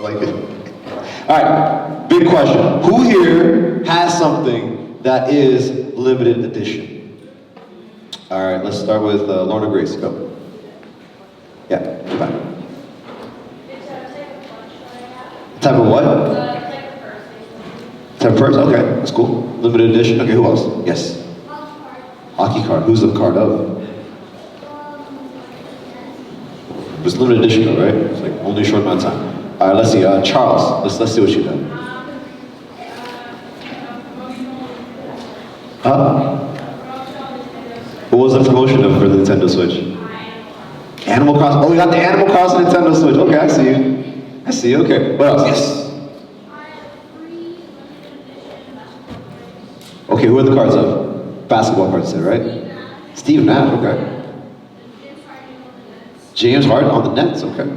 like it. All right, big question. Who here has something that is limited edition? All right, let's start with Lorna Grace. Go. Yeah, goodbye. Type of what? Type of purse? Okay, that's cool. Limited edition. Okay, who else? Yes. Hockey card. Who's the card of? It's limited edition though, right? It's like only a short amount of time. All right, let's see. Charles, let's see what you done. What was the promotion of for the Nintendo Switch? Animal Crossing. Oh, we got the Animal Crossing Nintendo Switch. Okay, I see you. I see you. Okay. What else? Yes. Okay, who are the cards of? Basketball cards, you said, right? Steve Nash. Okay. James Harden on the Nets. Okay.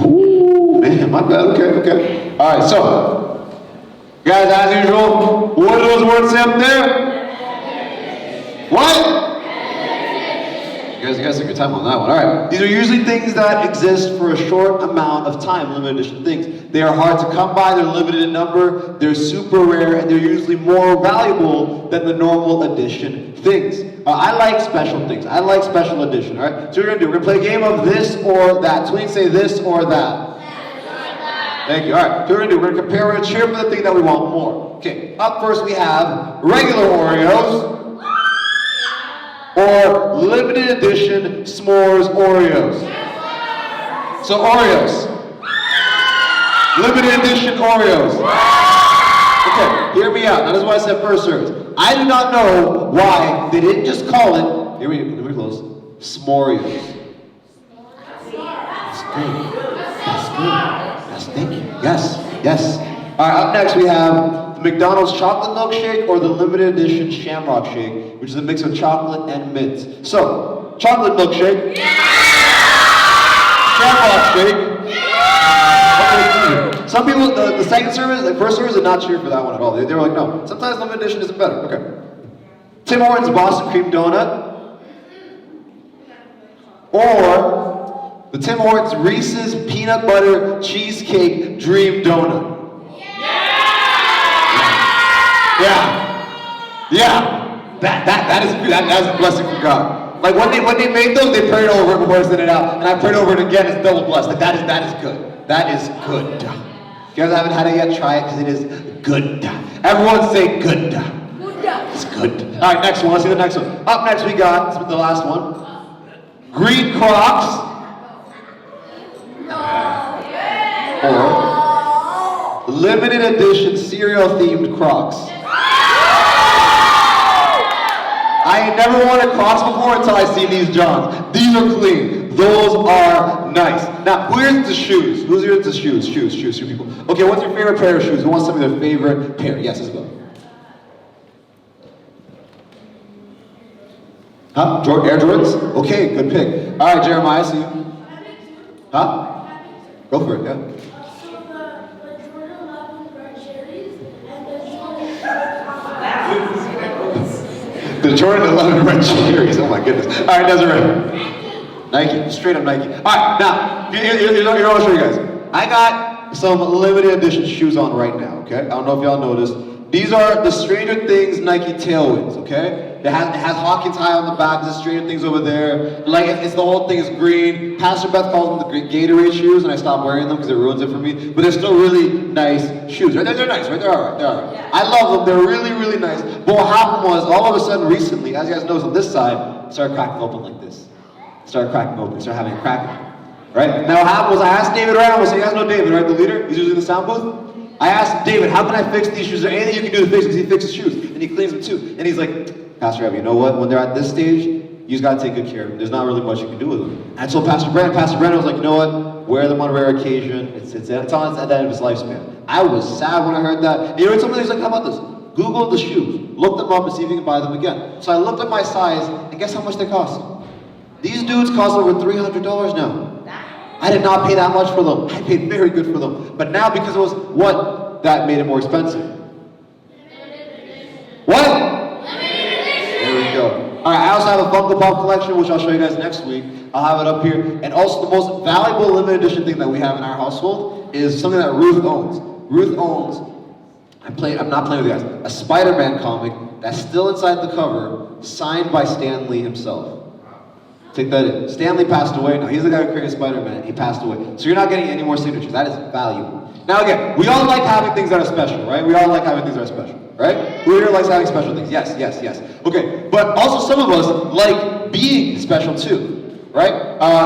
Ooh, man, my bad. Okay. All right, so, guys, as usual, what do those words say up there? What? You guys took your time on that one. All right. These are usually things that exist for a short amount of time, limited edition things. They are hard to come by, they're limited in number, they're super rare, and they're usually more valuable than the normal edition things. I like special things. I like special edition, all right? So what we're gonna play a game of this or that. So we can say this or that. Thank you. All right, so we're gonna compare, we're gonna cheer for the thing that we want more. Okay, up first we have regular Oreos or limited edition s'mores Oreos. So Oreos. Limited edition Oreos. Okay, hear me out. Now this is what I said first service. I do not know why they didn't just call it, here we go, close, s'moreos. That's good. That's good. Yes, thank you. Yes. All right, up next we have the McDonald's chocolate milkshake or the limited edition Shamrock Shake, which is a mix of chocolate and mint. So, chocolate milkshake. Shamrock Shake. Some people, the second service, like first service, did not cheer for that one at all. They were like, no, sometimes limited edition isn't better. Okay. Tim Hortons Boston Cream Donut. Or the Tim Hortons Reese's Peanut Butter Cheesecake Dream Donut. Yeah. That's a blessing from God. Like when they made those, they prayed over it before they sent it out. And I prayed over it again, it's double blessed. Like that is good. That is good. If you guys haven't had it yet, try it because it is good. Everyone say good. It's good. All right, next one. Let's see the next one. Up next we got, this is the last one. Green Crocs. Or limited edition cereal themed Crocs. I ain't never worn a Crocs before until I see these Johns. These are clean. Those are nice. Now, who here's the shoes? Who's here into shoes? Shoes people. Okay, what's your favorite pair of shoes? Who wants some of their favorite pair? Yes, let's go. Huh? Air Jordans? Okay, good pick. All right, Jeremiah, I see you. Huh? Go for it, yeah. The Jordan 11 red cherries. Oh my goodness. All right, Desiree. Nike, straight up Nike. All right, now, here I'll show you guys. I got some limited edition shoes on right now, okay? I don't know if y'all noticed. These are the Stranger Things Nike Tailwinds, okay? It has Hawkins High on the back, there's Stranger Things over there. Like, it's the whole thing is green. Pastor Beth calls them the Gatorade shoes, and I stopped wearing them because it ruins it for me. But they're still really nice shoes, right? They're nice, right? They're all right, Yeah. I love them, they're really, really nice. But what happened was, all of a sudden recently, as you guys noticed on this side, it started cracking open like this. Started having a crack. Right? Now what happened was I asked David Ramos, so you guys know David, right? The leader? He's usually in the sound booth. I asked David, how can I fix these shoes? Is there anything you can do to fix them? Because he fixes shoes, and he cleans them too. And he's like, Pastor Evan, you know what? When they're at this stage, you just gotta take good care of them. There's not really much you can do with them. And so Pastor Brandon was like, you know what? Wear them on a rare occasion. It's on at the end of his lifespan. I was sad when I heard that. And you know, somebody's like, how about this? Google the shoes, look them up and see if you can buy them again. So I looked at my size, and guess how much they cost? These dudes cost over $300 now. I did not pay that much for them. I paid very good for them. But now, because it was what? That made it more expensive. What? There we go. All right, I also have a Funko Pop collection, which I'll show you guys next week. I'll have it up here. And also the most valuable limited edition thing that we have in our household is something that Ruth owns. Ruth owns, I'm not playing with you guys, a Spider-Man comic that's still inside the cover, signed by Stan Lee himself. Take that in. Stan Lee passed away. Now, he's the guy who created Spider-Man. He passed away. So you're not getting any more signatures. That is valuable. Now again, we all like having things that are special, right? We all like having things that are special, right? Who here likes having special things? Yes, yes, yes. Okay, but also some of us like being special too, right?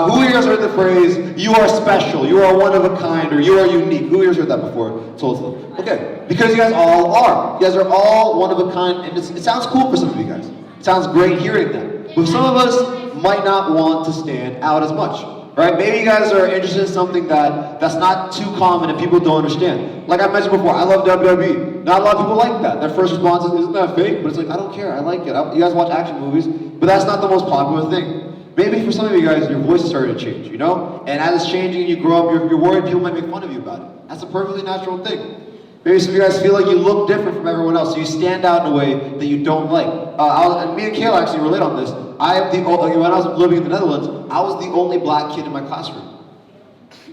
Who here has heard the phrase, you are special, you are one of a kind, or you are unique? Who here has heard that before? Told them. Okay, because you guys all are. You guys are all one of a kind, and it sounds cool for some of you guys. It sounds great hearing that. But some of us might not want to stand out as much, right? Maybe you guys are interested in something that's not too common and people don't understand. Like I mentioned before, I love WWE. Not a lot of people like that. Their first response is, isn't that fake? But it's like, I don't care, I like it. You guys watch action movies, but that's not the most popular thing. Maybe for some of you guys, your voice is starting to change, you know? And as it's changing and you grow up, you're worried people might make fun of you about it. That's a perfectly natural thing. Maybe some of you guys feel like you look different from everyone else, so you stand out in a way that you don't like. And me and Kayla actually relate on this. When I was living in the Netherlands, I was the only black kid in my classroom.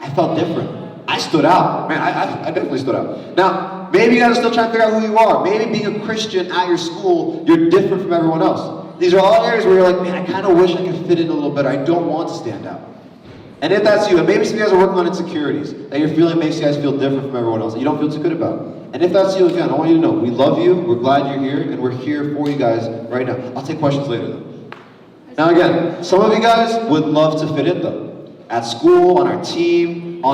I felt different. I stood out. Man, I definitely stood out. Now, maybe you guys are still trying to figure out who you are. Maybe being a Christian at your school, you're different from everyone else. These are all areas where you're like, man, I kind of wish I could fit in a little better. I don't want to stand out. And if that's you, and maybe some of you guys are working on insecurities that you're feeling makes you guys feel different from everyone else, that you don't feel too good about. And if that's you, again, I want you to know, we love you, we're glad you're here, and we're here for you guys right now. I'll take questions later though. Now again, some of you guys would love to fit in though. At school, on our team, in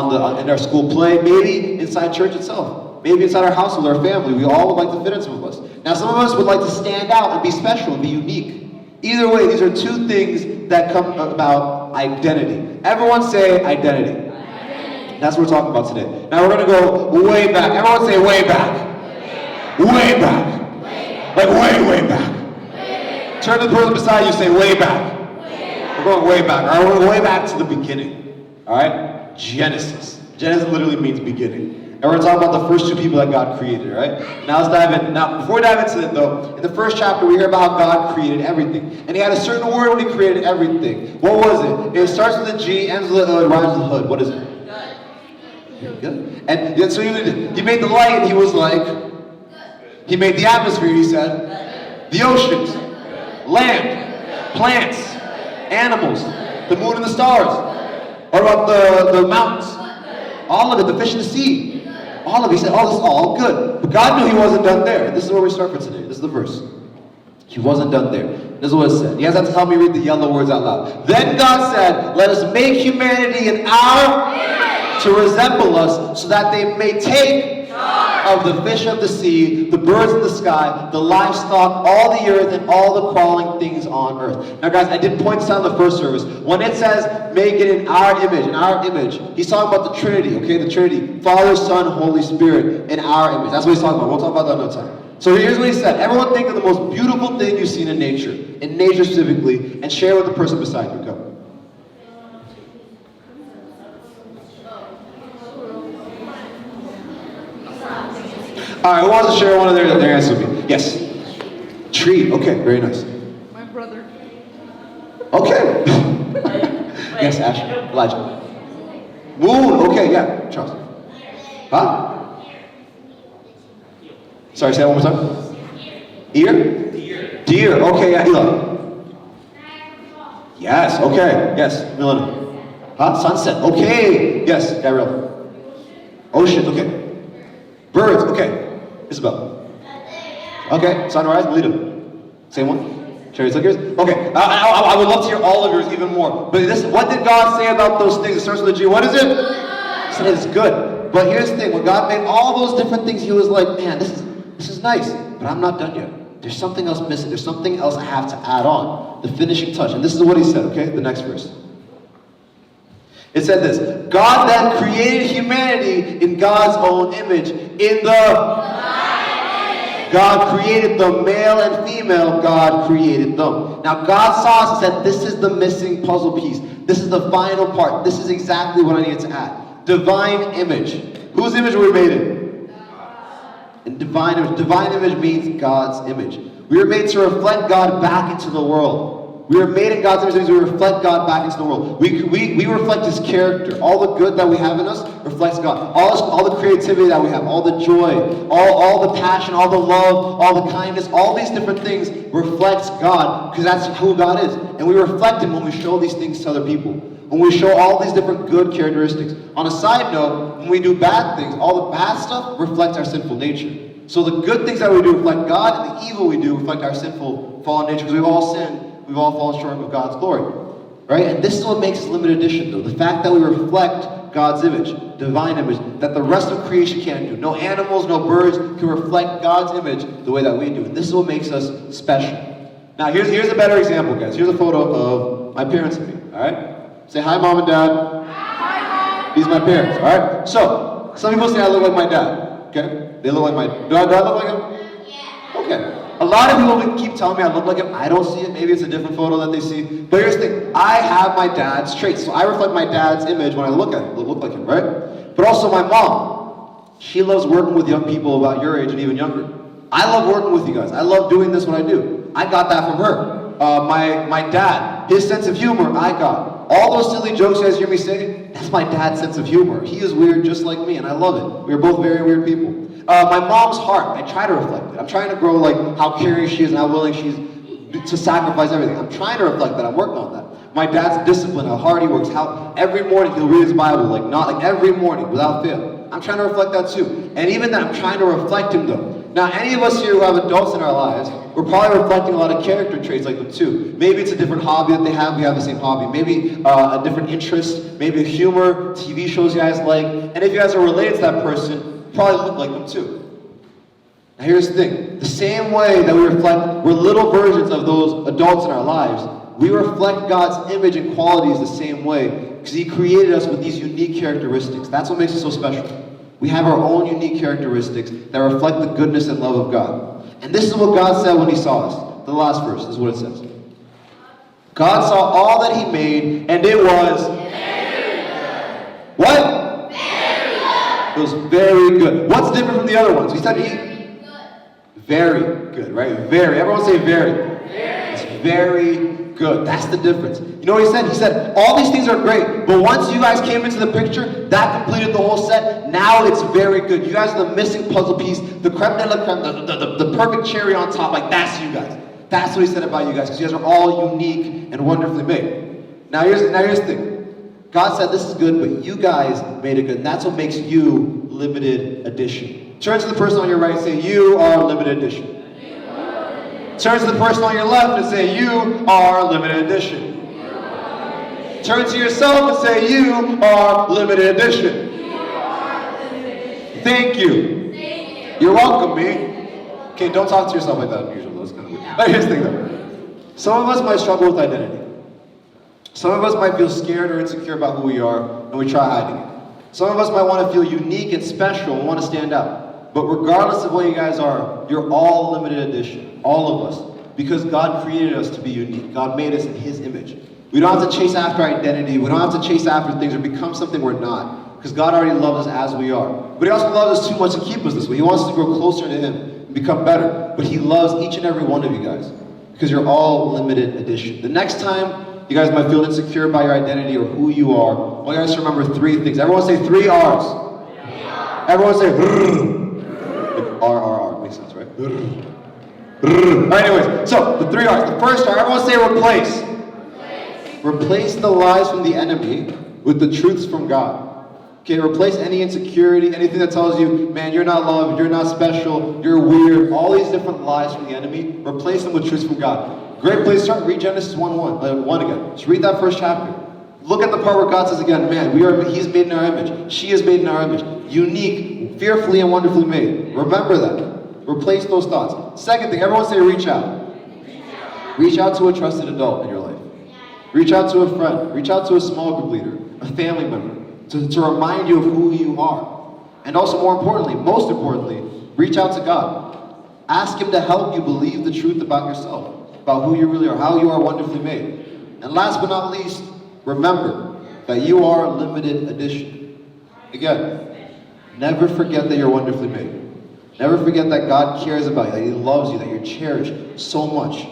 our school play, maybe inside church itself. Maybe inside our household, our family, we all would like to fit in, some of us. Now some of us would like to stand out and be special and be unique. Either way, these are two things that come about identity. Everyone say identity. Identity. That's what we're talking about today. Now we're going to go way back. Everyone say way back. Way back. Way back. Like way back. Way back. Turn to the person beside you, say way back. Way back. We're going way back. All right, we're going way back to the beginning. All right? Genesis. Genesis literally means beginning. And we're going to talk about the first two people that God created, right? Now let's dive in. Now, before we dive into it though, in the first chapter we hear about how God created everything. And he had a certain word when he created everything. What was it? It starts with a G, ends with a rhymes with a hood. What is it? Good. Good. And so he made the light and he was like, he made the atmosphere, he said, the oceans, land, plants, animals, the moon and the stars. What about the mountains? All of it, the fish in the sea. All of it. He said, oh, this is all good. But God knew he wasn't done there. And this is where we start for today. This is the verse. He wasn't done there. This is what it said. You guys have to help me read the yellow words out loud. Then God said, let us make humanity in our image to resemble us, so that they may take of the fish of the sea, the birds of the sky, the livestock, all the earth, and all the crawling things on earth. Now guys, I did point this out in the first service. When it says, make it in our image, he's talking about the Trinity, okay? The Trinity, Father, Son, Holy Spirit, in our image. That's what he's talking about. We'll talk about that another time. So here's what he said. Everyone think of the most beautiful thing you've seen in nature specifically, and share with the person beside you. Go. All right, who wants to share one of their answers with me? Yes. Tree. Okay, very nice. My brother. Okay. Yes, Ash. Elijah. Moon. Okay, yeah. Charles. Huh? Sorry, say that one more time. Ear? Deer. Okay, yeah. Eli. Yes. Okay. Yes. Milena. Huh? Sunset. Okay. Yes. Gabrielle. Ocean. Okay. Birds. Okay. Isabel. Okay, sunrise, Melita. Same one? Cherry Slickers? Okay, I would love to hear all of yours even more. But what did God say about those things? It starts with a G. What is it? He said it's good. But here's the thing, when God made all those different things, he was like, man, this is nice, but I'm not done yet. There's something else missing. There's something else I have to add on. The finishing touch. And this is what he said, okay? The next verse. It said this, God then created humanity in God's own image. God created them, male and female, God created them. Now God saw us and said, this is the missing puzzle piece. This is the final part. This is exactly what I needed to add. Divine image. Whose image were we made in? In divine image. Divine image means God's image. We were made to reflect God back into the world. We were made in God's image, so we reflect God back into the world. We reflect His character. All the good that we have in us reflects God. All the creativity that we have, all the joy, all the passion, all the love, all the kindness, all these different things reflects God, because that's who God is. And we reflect Him when we show these things to other people. When we show all these different good characteristics. On a side note, when we do bad things, all the bad stuff reflects our sinful nature. So the good things that we do reflect God, and the evil we do reflect our sinful, fallen nature, because we've all sinned. We've all fallen short of God's glory, right? And this is what makes us limited edition, though. The fact that we reflect God's image, divine image, that the rest of creation can't do. No animals, no birds can reflect God's image the way that we do. And this is what makes us special. Now, here's a better example, guys. Here's a photo of my parents and me, all right? Say hi, Mom and Dad. Hi, Mom. These are my parents, all right? So, some people say I look like my dad, okay? They look like my... Do I look like him? Yeah. Okay. A lot of people keep telling me I look like him. I don't see it. Maybe it's a different photo that they see. But here's the thing. I have my dad's traits. So I reflect my dad's image when I look at him. Look like him, right? But also my mom. She loves working with young people about your age and even younger. I love working with you guys. I love doing this what I do. I got that from her. My dad, his sense of humor, I got. All those silly jokes you guys hear me say, that's my dad's sense of humor. He is weird just like me, and I love it. We're both very weird people. My mom's heart, I try to reflect it. I'm trying to grow like how caring she is and how willing she is to sacrifice everything. I'm trying to reflect that. I'm working on that. My dad's discipline, how hard he works, how every morning he'll read his Bible, not every morning without fail. I'm trying to reflect that too. And even that, I'm trying to reflect him though. Now, any of us here who have adults in our lives, we're probably reflecting a lot of character traits like them too. Maybe it's a different hobby that they have, we have the same hobby. Maybe a different interest, maybe humor, TV shows you guys like. And if you guys are related to that person, you probably look like them too. Now here's the thing. The same way that we reflect, we're little versions of those adults in our lives, we reflect God's image and qualities the same way because He created us with these unique characteristics. That's what makes us so special. We have our own unique characteristics that reflect the goodness and love of God. And this is what God said when He saw us. The last verse, this is what it says. God saw all that He made, and it was very good. What? Very good. It was very good. What's different from the other ones? He said very good, right? Very. Everyone say very. It's very good. That's the difference. You know what He said? He said, all these things are great, but once you guys came into the picture, that completed the whole set. Now it's very good. You guys are the missing puzzle piece, the creme de la creme, the perfect cherry on top. Like, that's you guys. That's what He said about you guys, because you guys are all unique and wonderfully made. Now here's the thing. God said this is good, but you guys made it good. And that's what makes you limited edition. Turn to the person on your right and say, you are limited edition. Turn to the person on your left and say, you are limited edition. Turn to yourself and say, you are limited edition. Thank you. You're welcome, me. Okay, don't talk to yourself like that usually. That's kind of weird. But here's the thing though. Some of us might struggle with identity. Some of us might feel scared or insecure about who we are, and we try hiding it. Some of us might want to feel unique and special and want to stand out. But regardless of what you guys are, you're all limited edition. All of us. Because God created us to be unique. God made us in His image. We don't have to chase after identity. We don't have to chase after things or become something we're not. Because God already loves us as we are. But He also loves us too much to keep us this way. He wants us to grow closer to Him and become better. But He loves each and every one of you guys. Because you're all limited edition. The next time you guys might feel insecure about your identity or who you are, I want you guys to remember 3 things. Everyone say 3 R's. Everyone say R. R. Makes sense, right? Alright, anyways, so the 3 R's. The first R, everyone say replace. Replace the lies from the enemy with the truths from God. Okay, replace any insecurity, anything that tells you, man, you're not loved, you're not special, you're weird, all these different lies from the enemy, replace them with truths from God. Great place to start, read Genesis 1 again. Just read that first chapter. Look at the part where God says again, man, He's made in our image, she is made in our image, unique, fearfully and wonderfully made. Remember that. Replace those thoughts. Second thing, everyone say reach out. Reach out to a trusted adult in your life. Reach out to a friend. Reach out to a small group leader, a family member, to remind you of who you are. And also, most importantly, reach out to God. Ask Him to help you believe the truth about yourself, about who you really are, how you are wonderfully made. And last but not least, remember that you are a limited edition. Again, never forget that you're wonderfully made. Never forget that God cares about you, that He loves you, that you're cherished so much.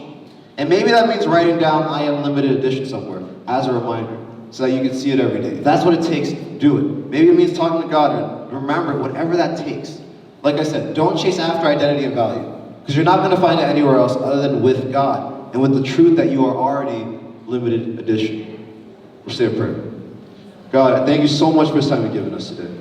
And maybe that means writing down I am limited edition somewhere as a reminder so that you can see it every day. If that's what it takes, do it. Maybe it means talking to God and remember it, whatever that takes. Like I said, don't chase after identity and value because you're not going to find it anywhere else other than with God and with the truth that you are already limited edition. We'll say a prayer. God, thank you so much for this time you've given us today.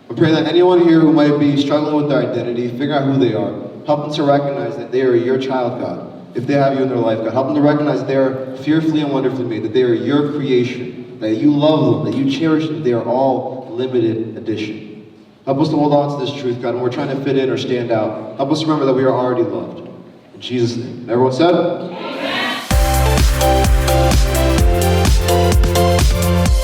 I pray that anyone here who might be struggling with their identity, figure out who they are, help them to recognize that they are your child, God. If they have you in their life, God, help them to recognize that they are fearfully and wonderfully made, that they are your creation, that you love them, that you cherish them, that they are all limited edition. Help us to hold on to this truth, God, when we're trying to fit in or stand out. Help us remember that we are already loved. In Jesus' name. And everyone said? Amen.